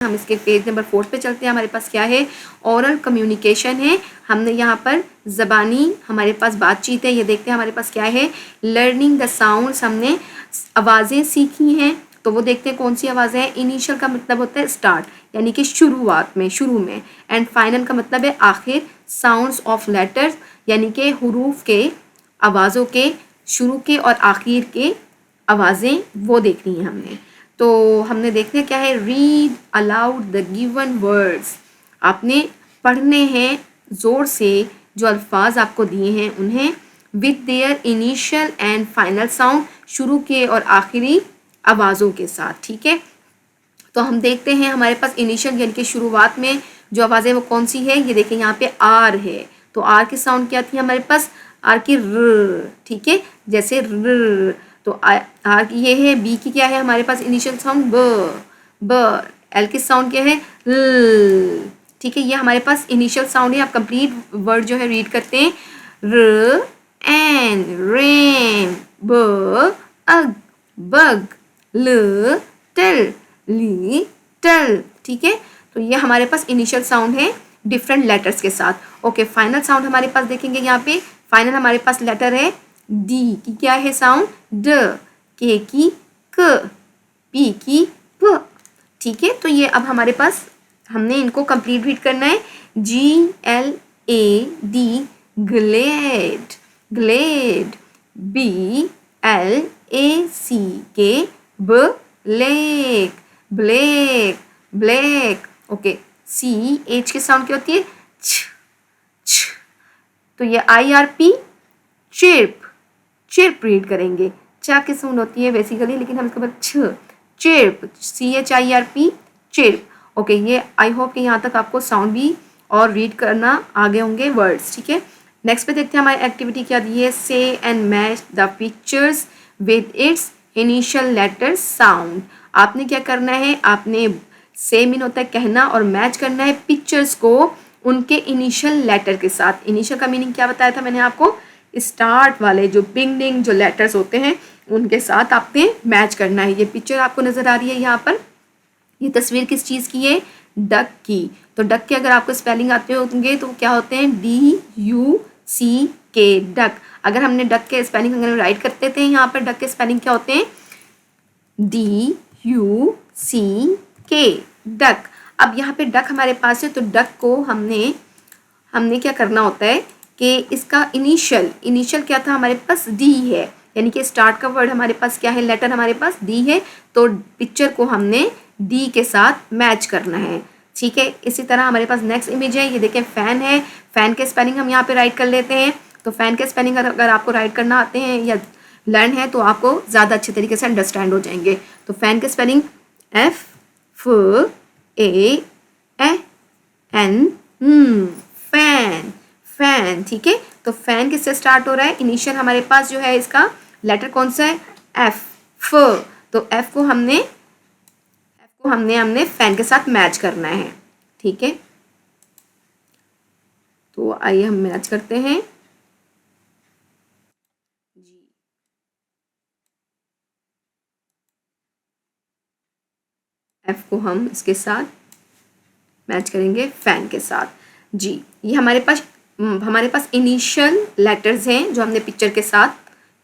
हम इसके page number 4 पे चलते हैं। हमारे पास क्या है, ओरल कम्युनिकेशन है। हमने यहाँ पर ज़बानी हमारे पास बातचीत है। ये देखते हैं हमारे पास क्या है, लर्निंग द साउंड्स, हमने आवाज़ें सीखी हैं। तो वो देखते हैं कौन सी आवाज़ें हैं। इनिशियल का मतलब होता है स्टार्ट, यानी कि शुरुआत में, शुरू में। एंड फाइनल का मतलब है आखिर। साउंड्स ऑफ लेटर्स, यानी कि हरूफ के, आवाज़ों के, शुरू के और आखिर के आवाज़ें वो देखनी है हमने। तो हमने देखना क्या है, read aloud the given words, आपने पढ़ने हैं ज़ोर से जो अल्फाज आपको दिए हैं उन्हें, with their initial and final sound, शुरू के और आखिरी आवाज़ों के साथ। ठीक है, तो हम देखते हैं हमारे पास इनिशियल यानी कि शुरुआत में जो आवाज़ें वो कौन सी है। ये देखें यहाँ पे आर है, तो आर की साउंड क्या थी हमारे पास, आर की र। ठीक है, जैसे र, तो आर की ये है। बी की क्या है हमारे पास इनिशियल साउंड, ब, ब। एल की साउंड क्या है, ल। ठीक है, ये हमारे पास इनिशियल साउंड है। आप कंप्लीट वर्ड जो है रीड करते हैं, र एन, रैन, ब अग, बग, ल टेल, ली टेल। ठीक है, तो ये हमारे पास इनिशियल साउंड है डिफरेंट लेटर्स के साथ। ओके, फाइनल साउंड हमारे पास देखेंगे यहाँ पे। फाइनल हमारे पास लेटर है डी की क्या है साउंड, ड, के की क, पी की प। ठीक है, तो ये अब हमारे पास हमने इनको कंप्लीट रीड करना है। G L A D, glade, glade. B L A C K, black, black, black. Okay, C H की साउंड क्या होती है, छ, छ। तो ये IRP, चिर्प, चिर्प रीड करेंगे। चा की साउंड होती है बेसिकली, लेकिन हम इसके बाद छ, चिर्प, CHIRP, चिर्प। ओके, ये आई होप कि यहाँ तक आपको साउंड भी और रीड करना आगे होंगे वर्ड्स। ठीक है, नेक्स्ट पे देखते हैं हमारी एक्टिविटी क्या दी है। से and match the pictures with its initial letter sound. आपने क्या करना है, आपने से मीन होता है कहना और मैच करना है पिक्चर्स को उनके इनिशियल लेटर के साथ। इनिशियल का मीनिंग क्या बताया था मैंने आपको, स्टार्ट वाले जो बिगनिंग जो लेटर्स होते हैं उनके साथ आपने मैच करना है। ये पिक्चर आपको नज़र आ रही है यहाँ पर, ये तस्वीर किस चीज़ की है, डक की। तो डक के अगर आपको स्पेलिंग आते होंगे तो क्या होते हैं, DUCK, डक। अगर हमने डक के स्पेलिंग अगर राइट करते थे यहाँ पर, डक के स्पेलिंग क्या होते हैं, DUCK, डक। अब यहाँ पे डक हमारे पास है, तो डक को हमने क्या करना होता है कि इसका इनिशियल क्या था हमारे पास, डी है, यानी कि स्टार्ट का वर्ड हमारे पास क्या है, लेटर हमारे पास डी है। तो पिक्चर को हमने डी के साथ मैच करना है। ठीक है, इसी तरह हमारे पास नेक्स्ट इमेज है, ये देखें फैन है। फैन के स्पेलिंग हम यहाँ पे राइट कर लेते हैं। तो फैन के स्पेलिंग अगर आपको राइट करना आते हैं या लर्न है तो आपको ज़्यादा अच्छे तरीके से अंडरस्टैंड हो जाएंगे। तो फैन के स्पेलिंग FAN, फैन, फैन। ठीक है, तो फैन किससे स्टार्ट हो रहा है, इनिशियल हमारे पास जो है इसका लेटर कौन सा है, F, फ। तो F को हमने फैन के साथ मैच करना है। ठीक है, तो आइए हम मैच करते हैं। F को हम इसके साथ मैच करेंगे फैन के साथ। जी, ये हमारे पास इनिशियल लेटर्स हैं जो हमने पिक्चर के साथ,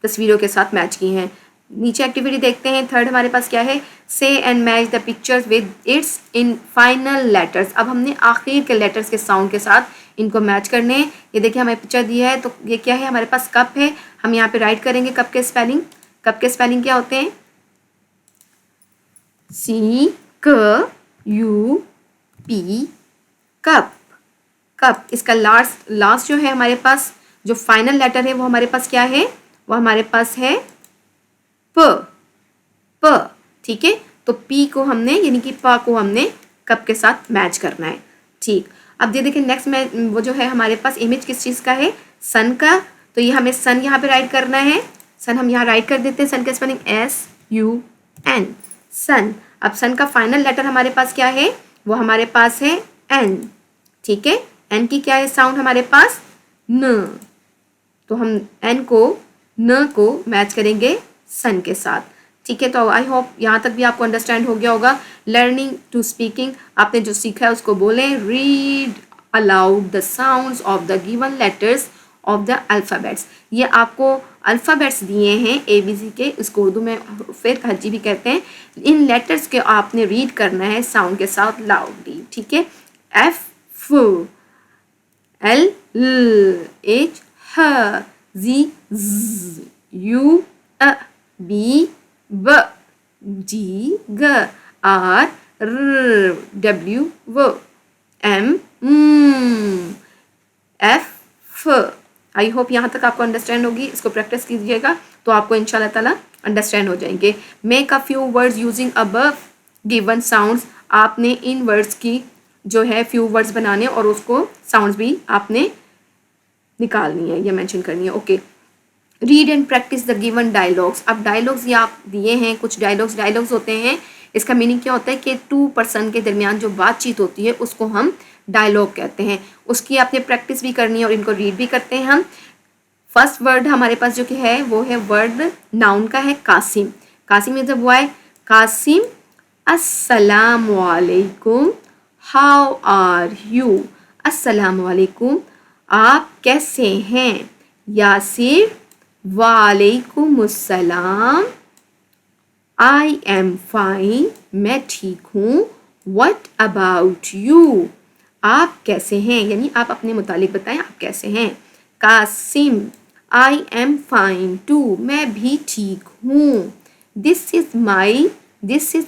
तस्वीरों के साथ मैच की हैं। नीचे एक्टिविटी देखते हैं। थर्ड हमारे पास क्या है, से and match the pictures with it's in final letters. अब हमने आखिर के लेटर्स के साउंड के साथ इनको मैच करने हैं। ये देखिए हमें पिक्चर दिया है, तो ये क्या है हमारे पास कप है। हम यहाँ पे राइट करेंगे कप के स्पेलिंग। कप के स्पेलिंग क्या होते हैं, CUP, कप, कप। इसका लास्ट जो है हमारे पास जो फाइनल लेटर है वो हमारे पास क्या है, वो हमारे पास है प, प। ठीक है, तो पी को हमने यानी कि पा को हमने कप के साथ मैच करना है। ठीक, अब ये देखिए नेक्स्ट में वो जो है हमारे पास इमेज किस चीज़ का है, सन का। तो ये हमें सन यहाँ पे राइट करना है। सन हम यहाँ राइट कर देते हैं। सन का स्पेलिंग SUN, सन। अब सन का फाइनल लेटर हमारे पास क्या है, वो हमारे पास है N। ठीक है, N की क्या है साउंड हमारे पास, न। तो हम N को, न को मैच करेंगे सन के साथ। ठीक है, तो आई होप यहाँ तक भी आपको अंडरस्टैंड हो गया होगा। लर्निंग टू स्पीकिंग, आपने जो सीखा है उसको बोलें। Read aloud the sounds of the given letters of the alphabets, ये आपको अल्फ़ाबेट्स दिए हैं ABC के, इसको उर्दू में हुरूफ़े तहज्जी भी कहते हैं। इन लेटर्स के आपने रीड करना है साउंड के साथ लाउडली, ठीक है। F L L H H Z Z U B B G G R R W W M F F। I hope यहाँ तक आपको अंडरस्टैंड होगी। इसको प्रैक्टिस कीजिएगा तो आपको इंशाल्लाह ताला अंडरस्टैंड हो जाएंगे। Make a few words using above given sounds, आपने इन वर्ड्स की जो है फ्यू वर्ड्स बनाने और उसको साउंड्स भी आपने निकालनी है या मेंशन करनी है। Okay, read and practice the given dialogues. अब डायलॉग्स ये आप दिए हैं, कुछ डायलॉग्स होते हैं। इसका मीनिंग क्या होता है कि टू पर्सन के दरमियान जो बातचीत होती है उसको हम डायलॉग कहते हैं। उसकी आपने प्रैक्टिस भी करनी है और इनको रीड भी करते हैं हम। फर्स्ट वर्ड हमारे पास जो कि है वो है वर्ड नाउन का है Kasim. Kasim is a boy. Kasim अस्सलाम वालेकुम, हाउ आर यू। अस्सलाम वालेकुम, आप कैसे हैं। यासिर वालेकुम अस्सलाम, आई एम फाइन, मैं ठीक हूँ। व्हाट अबाउट यू, आप कैसे हैं, यानी आप अपने मुतालिक बताएं आप कैसे हैं। Kasim I am fine too, मैं भी ठीक हूँ। This is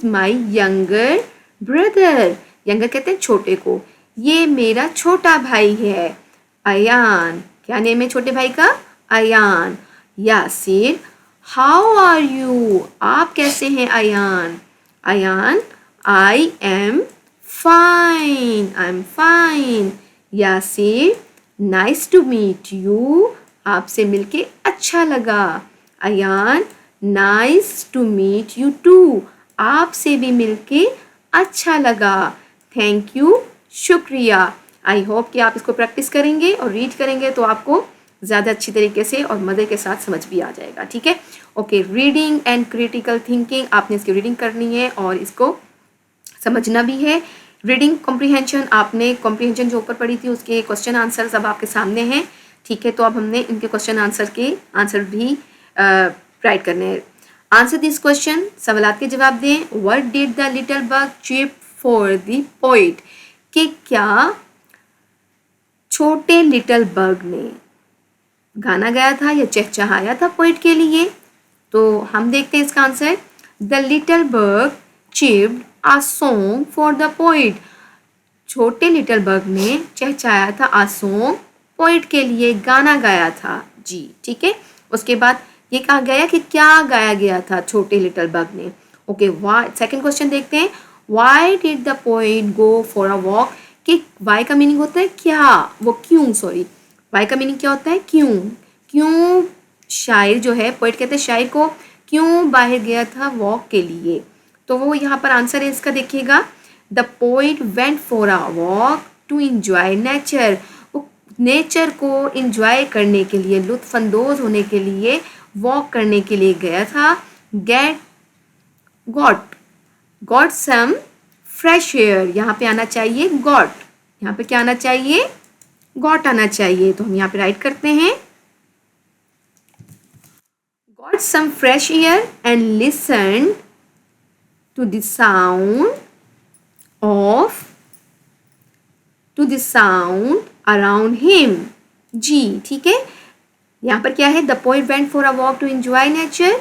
my younger brother, younger कहते हैं छोटे को, ये मेरा छोटा भाई है। अयान, क्या नेम है छोटे भाई का, Ayaan. Yasir how are you, आप कैसे हैं Ayaan. Ayaan I am fine. Yasir nice to meet you, आपसे मिलके अच्छा लगा। Ayaan nice to meet you too, आपसे भी मिलके अच्छा लगा। थैंक यू, शुक्रिया। आई होप कि आप इसको प्रैक्टिस करेंगे और रीड करेंगे तो आपको ज़्यादा अच्छी तरीके से और मज़े के साथ समझ भी आ जाएगा, ठीक है। Okay, reading and critical thinking, आपने इसकी रीडिंग करनी है और इसको समझना भी है। रीडिंग कॉम्प्रीहेंशन, आपने कॉम्प्रीहेंशन जो ऊपर पढ़ी थी उसके क्वेश्चन आंसर्स अब आपके सामने हैं, ठीक है। तो अब हमने इनके क्वेश्चन आंसर भी राइट करने हैं। आंसर दिस क्वेश्चन, सवालात के जवाब दें। What did the little bug chip for the poet, कि क्या छोटे लिटिल बग ने गाना गाया था या चहचहाया था पोइट के लिए। तो हम देखते हैं इसका answer. The little bug chipped a song for the poet, छोटे लिटिल बग ने चहचहाया था अ सॉन्ग, पोइट के लिए गाना गाया था जी, ठीक है। उसके बाद ये कहा गया कि क्या गाया गया था छोटे लिटिल बग ने। ओके, वाई, सेकंड क्वेश्चन देखते हैं। Why did the poet go for a walk, कि वाई का मीनिंग होता है क्या, वो क्यों, सॉरी, वाई का मीनिंग क्या होता है क्यों शायर जो है पोइट कहते हैं शायर को क्यों बाहर गया था वॉक के लिए। तो वो यहाँ पर आंसर है इसका, देखिएगा। The poet went for a walk to enjoy nature, वो नेचर को इंजॉय करने के लिए, लुत्फानंदोज होने के लिए, वॉक करने के लिए गया था। गॉट सम फ्रेश एयर, यहाँ पे आना चाहिए गॉट, यहाँ पे क्या आना चाहिए, गॉट आना चाहिए। तो हम यहाँ पे राइट करते हैं got some fresh air and listen to the sound around him जी, ठीक है। यहाँ पर क्या है, the poet went for a walk to enjoy nature,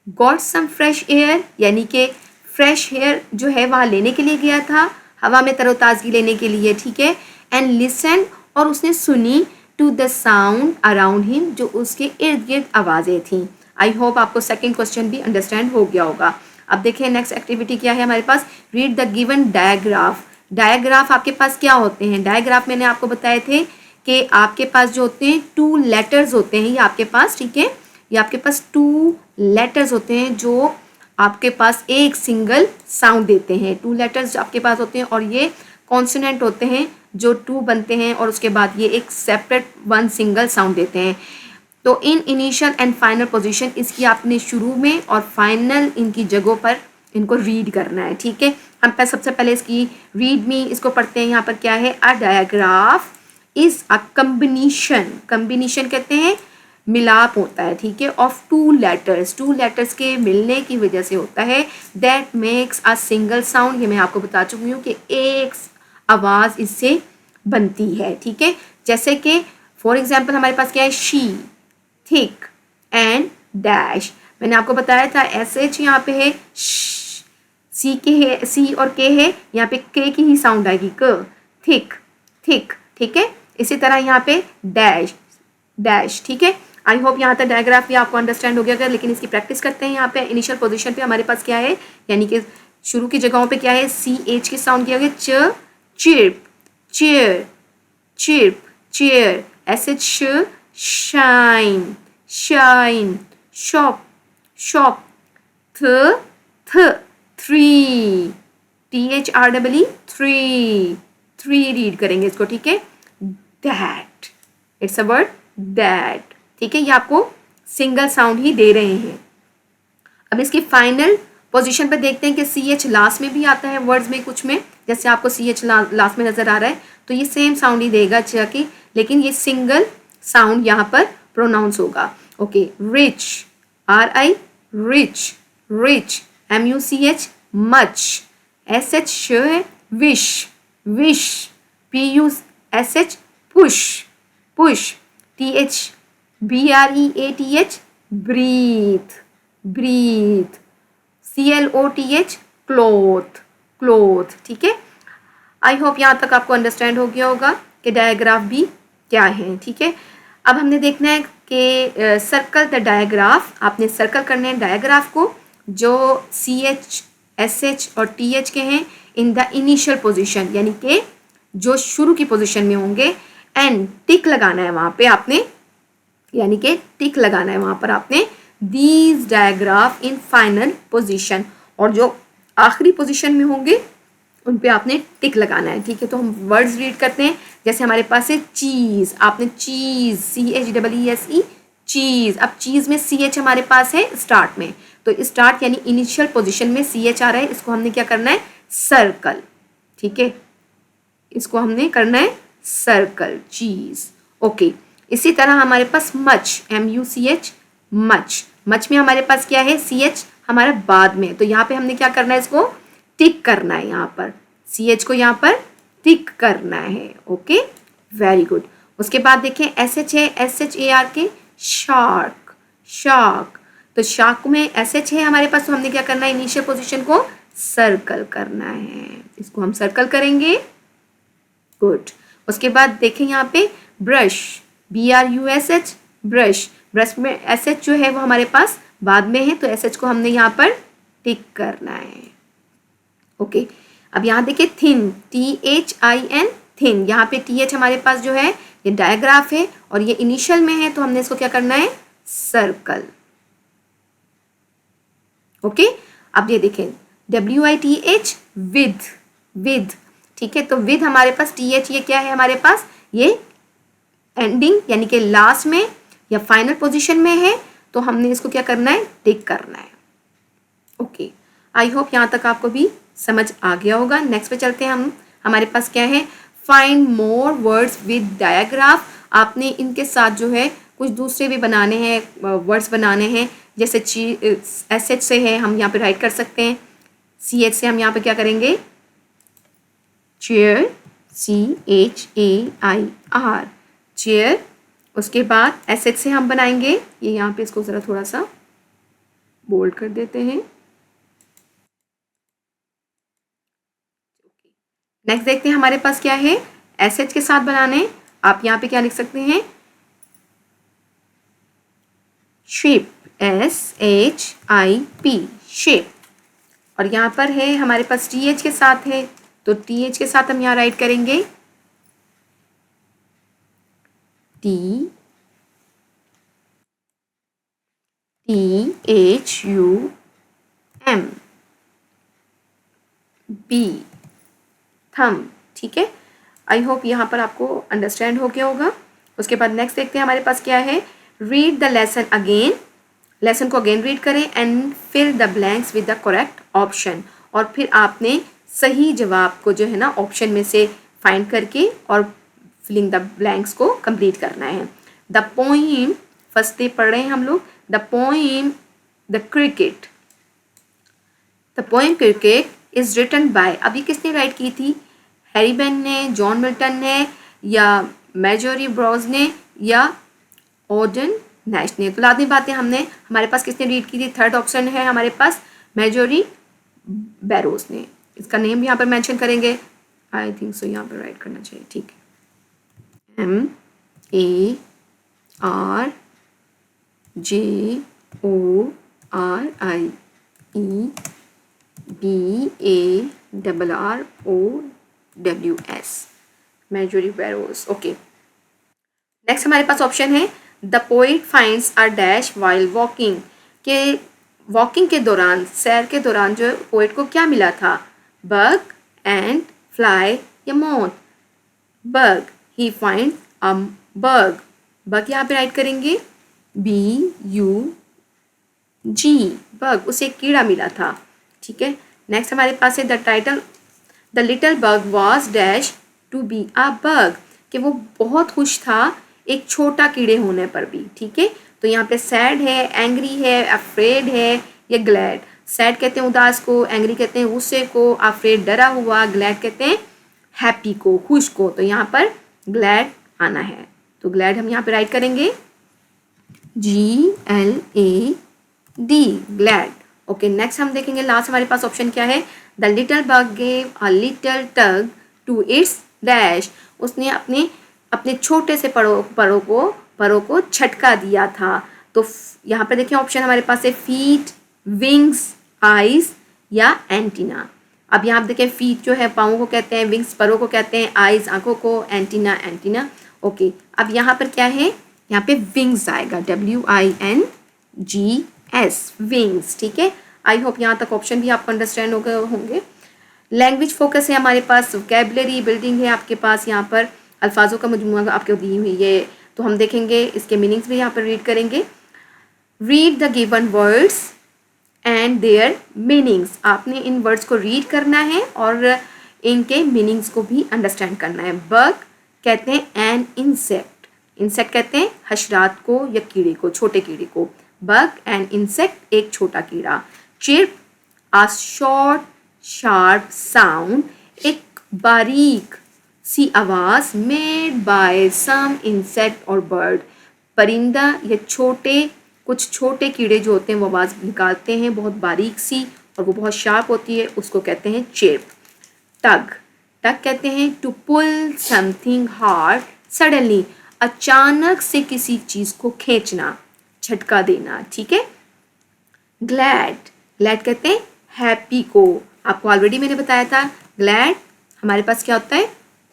got some fresh air, यानी कि फ्रेश एयर जो है वहाँ लेने के लिए गया था, हवा में तरोताज़गी लेने के लिए, ठीक है। एंड लिसन, और उसने सुनी, to the sound around him, जो उसके इर्द गिर्द आवाज़ें थीं। आई होप आपको सेकंड क्वेश्चन भी अंडरस्टैंड हो गया होगा। अब देखिए नेक्स्ट एक्टिविटी क्या है हमारे पास। Read the given digraph. Digraph आपके पास क्या होते हैं, डायग्राफ मैंने आपको बताए थे कि आपके पास जो होते हैं 2 लेटर्स होते हैं, ये आपके पास, ठीक है, ये आपके पास 2 लेटर्स होते हैं जो आपके पास एक सिंगल साउंड देते हैं। 2 लेटर्स आपके पास होते हैं और ये कॉन्सोनेंट होते हैं जो 2 बनते हैं और उसके बाद ये एक सेपरेट 1 सिंगल साउंड देते हैं। तो in initial and final position इसकी आपने शुरू में और फाइनल इनकी जगहों पर इनको रीड करना है, ठीक है। हम सबसे पहले इसकी रीड मी इसको पढ़ते हैं। यहाँ पर क्या है, a digraph is a combination, combination कहते हैं मिलाप होता है, ठीक है, ऑफ टू लेटर्स के मिलने की वजह से होता है, that makes a single sound. ये मैं आपको बता चुकी हूँ कि एक आवाज़ इससे बनती है, ठीक है। जैसे कि फॉर एग्जाम्पल हमारे पास क्या है, शी, थिक एंड डैश। मैंने आपको बताया था एस एच यहाँ पे है, सी के है, सी और के है, यहाँ पे के की ही साउंड आएगी, क, थिक, थिक, ठीक है। इसी तरह यहाँ पे डैश, डैश, ठीक है। आई होप यहाँ तक डायग्राफ भी आपको अंडरस्टैंड हो गया होगा, लेकिन इसकी प्रैक्टिस करते हैं। यहाँ पे इनिशियल पोजीशन पे हमारे पास क्या है, यानी कि शुरू की जगहों पे क्या है, सी एच की साउंड किया गया, च, chirp, chair, chirp, chair, S H, shine, shine, shop, shop, थ, थ, three, T H R double E, three, three read करेंगे इसको, ठीक है। That, it's a word that, ठीक है। ये आपको सिंगल साउंड ही दे रहे हैं। अब इसकी फाइनल पोजीशन पर देखते हैं कि सी एच लास्ट में भी आता है वर्ड्स में, कुछ में जैसे आपको सी एच लास्ट में नजर आ रहा है, तो ये सेम साउंड ही देगा की, लेकिन ये सिंगल साउंड यहाँ पर प्रोनाउंस होगा। Okay, rich, R I, rich, rich, M U C H, much, S H है, wish, wish, P U S H, push, push, T H B R E A T H, breath, breath, C L O T H, cloth, cloth, ठीक है। I hope यहाँ तक आपको understand हो गया होगा कि डायग्राफ भी क्या है, ठीक है। अब हमने देखना है कि सर्कल द डायग्राफ, आपने सर्कल करने हैं डायग्राफ को जो सी एच, एस एच और टी एच के हैं इन द इनिशियल पोजीशन, यानी कि जो शुरू की पोजीशन में होंगे, एंड टिक लगाना है वहाँ पे आपने, यानी कि टिक लगाना है वहाँ पर आपने, these digraph in final position, और जो आखिरी पोजीशन में होंगे उन पे आपने टिक लगाना है, ठीक है। तो हम वर्ड्स रीड करते हैं। जैसे हमारे पास है चीज़, आपने cheese, C H double E S E, cheese. अब चीज़ में सी एच हमारे पास है स्टार्ट में, तो स्टार्ट यानी इनिशियल पोजीशन में सी एच आ रहा है, इसको हमने क्या करना है, सर्कल, ठीक है, इसको हमने करना है सर्कल, चीज़। ओके, इसी तरह हमारे पास much, M U C H, much, much में हमारे पास क्या है, सी एच हमारा बाद में, तो यहाँ पे हमने क्या करना है, इसको टिक करना है, यहाँ पर सी एच को यहाँ पर टिक करना है। Okay, very good. उसके बाद देखें एस एच है, एस एच ए आर के, शार्क, शार्क, तो शार्क में एस एच है हमारे पास, तो हमने क्या करना है, इनिशियल पोजीशन को सर्कल करना है, इसको हम सर्कल करेंगे। गुड। उसके बाद देखें यहाँ पे brush, B R U S H, brush, brush में एस एच जो है वो हमारे पास बाद में है, तो एस एच को हमने यहाँ पर टिक करना है। ओके, अब यहाँ देखिए thin, T H I N, thin, यहाँ पे टी एच हमारे पास जो है ये डायग्राफ है और ये इनिशियल में है, तो हमने इसको क्या करना है, सर्कल। ओके, अब ये देखें W I T H, with, with, ठीक है, तो विद हमारे पास टी एच ये क्या है हमारे पास, ये एंडिंग यानी कि लास्ट में या फाइनल पोजीशन में है, तो हमने इसको क्या करना है, टिक करना है। ओके, आई होप यहाँ तक आपको भी समझ आ गया होगा। नेक्स्ट पे चलते हैं हम, हमारे पास क्या है, find more words with digraph. आपने इनके साथ जो है कुछ दूसरे भी बनाने हैं, वर्ड्स बनाने हैं, जैसे एस एच से है हम यहाँ पे राइट कर सकते हैं, सी एच से हम यहाँ पे क्या करेंगे, chair, C H A I R, chair. उसके बाद एस एच से हम बनाएंगे, ये यहाँ पे इसको ज़रा थोड़ा सा बोल्ड कर देते हैं। नेक्स्ट देखते हैं हमारे पास क्या है, एस एच के साथ बनाने, आप यहाँ पे क्या लिख सकते हैं, shape, S H I P, shape. और यहाँ पर है हमारे पास टी एच के साथ है, तो टी एच के साथ हम यहाँ राइट करेंगे T T H U M, B, thumb, ठीक है। आई होप यहाँ पर आपको अंडरस्टैंड हो गया होगा। उसके बाद नेक्स्ट देखते हैं हमारे पास क्या है, read the lesson again, lesson को अगेन रीड करें and fill the blanks with the correct option, और फिर आपने सही जवाब को जो है ना ऑप्शन में से फाइंड करके और फिलिंग द ब्लैंक्स को कंप्लीट करना है। द पोइम, फर्स्ट डे पढ़ रहे हैं हम लोग। The poem the cricket, the poem cricket is written by, अभी किसने राइट की थी? हैरी बेन ने, जॉन मिल्टन ने, या मैजोरी ब्रॉज ने, या ऑर्डन नैश ने? तो लाजमी बातें हमने हमारे पास किसने रीड की थी? थर्ड ऑप्शन है हमारे पास मैजोरी बैरोज ने। इसका नेम यहाँ पर मेंशन करेंगे, आई थिंक सो यहाँ पर राइट करना चाहिए, ठीक है। MARJORIBARROWS, Marjorie Barrows. Okay, next हमारे पास ऑप्शन है the poet finds a dash while walking, के वॉकिंग के दौरान, सैर के दौरान जो पोइट को क्या मिला था? बग, एंड, फ्लाई या moth? Bug, he find a bug, bug यहाँ पे राइट करेंगे BUG, बग, उसे एक कीड़ा मिला था, ठीक है। नेक्स्ट हमारे पास है the title the little bug was dash to be a bug, कि वो बहुत खुश था एक छोटा कीड़े होने पर भी, ठीक है। तो यहाँ पे सैड है, एंग्री है, अफ्रेड है या ग्लैड। सैड कहते हैं उदास को, एंग्री कहते हैं गुस्से को, अफ्रेड डरा हुआ, ग्लैड कहते हैं हैप्पी को, खुश को। तो यहाँ पर ग्लैड आना है, तो ग्लैड हम यहाँ पे राइट करेंगे GLAD, ग्लैड। ओके, नेक्स्ट हम देखेंगे लास्ट हमारे पास ऑप्शन क्या है? The little bug gave a little tug to its dash, उसने अपने छोटे से परों को झटका दिया था। तो यहाँ पर देखिए ऑप्शन हमारे पास है फीट, विंग्स, आइज या एंटीना। अब यहाँ देखें, फीट जो है पाँव को कहते हैं, विंग्स परों को कहते हैं, आइज आंखों को, एंटीना। ओके, अब यहाँ पर क्या है? यहाँ पे विंग्स आएगा, WINGS, विंग्स, ठीक है। आई होप यहाँ तक ऑप्शन भी आपको अंडरस्टैंड हो गए होंगे। लैंग्वेज फोकस है हमारे पास, वोकैबुलरी बिल्डिंग है आपके पास, यहाँ पर अल्फाजों का मजमूआ आपको दी हुई है, तो हम देखेंगे इसके मीनिंग्स भी यहाँ पर रीड करेंगे। Read the given words and there meanings, आपने इन वर्ड्स को रीड करना है और इनके मीनिंग्स को भी अंडरस्टैंड करना है। बग कहते हैं एन इंसेक्ट, इंसेक्ट कहते हैं हशरात को या कीड़े को, छोटे कीड़े को। बग एंड इंसेक्ट, एक छोटा कीड़ा। Chirp, a short sharp sound, एक बारीक सी आवाज़, मेड बाय सम इंसेक्ट और बर्ड, परिंदा या कुछ छोटे कीड़े जो होते हैं वो आवाज़ निकालते हैं बहुत बारीक सी और वो बहुत शार्प होती है, उसको कहते हैं चिर्प। टग कहते हैं to pull something hard suddenly, अचानक से किसी चीज़ को खींचना, झटका देना, ठीक है। ग्लैड कहते हैं हैप्पी को, आपको ऑलरेडी मैंने बताया था। ग्लैड हमारे पास क्या होता है?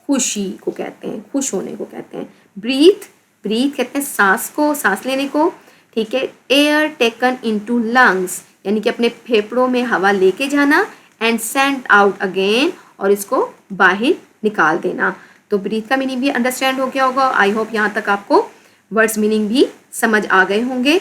खुशी को कहते हैं, खुश होने को कहते हैं। ब्रीथ कहते हैं सांस को, सांस लेने को, ठीक है। एयर टेकन इनटू लंग्स, यानी कि अपने फेफड़ों में हवा लेके जाना। एंड सेंड आउट अगेन, और इसको बाहर निकाल देना। तो ब्रीथ का मीनिंग भी अंडरस्टैंड हो गया होगा। आई होप यहाँ तक आपको वर्ड्स मीनिंग भी समझ आ गए होंगे।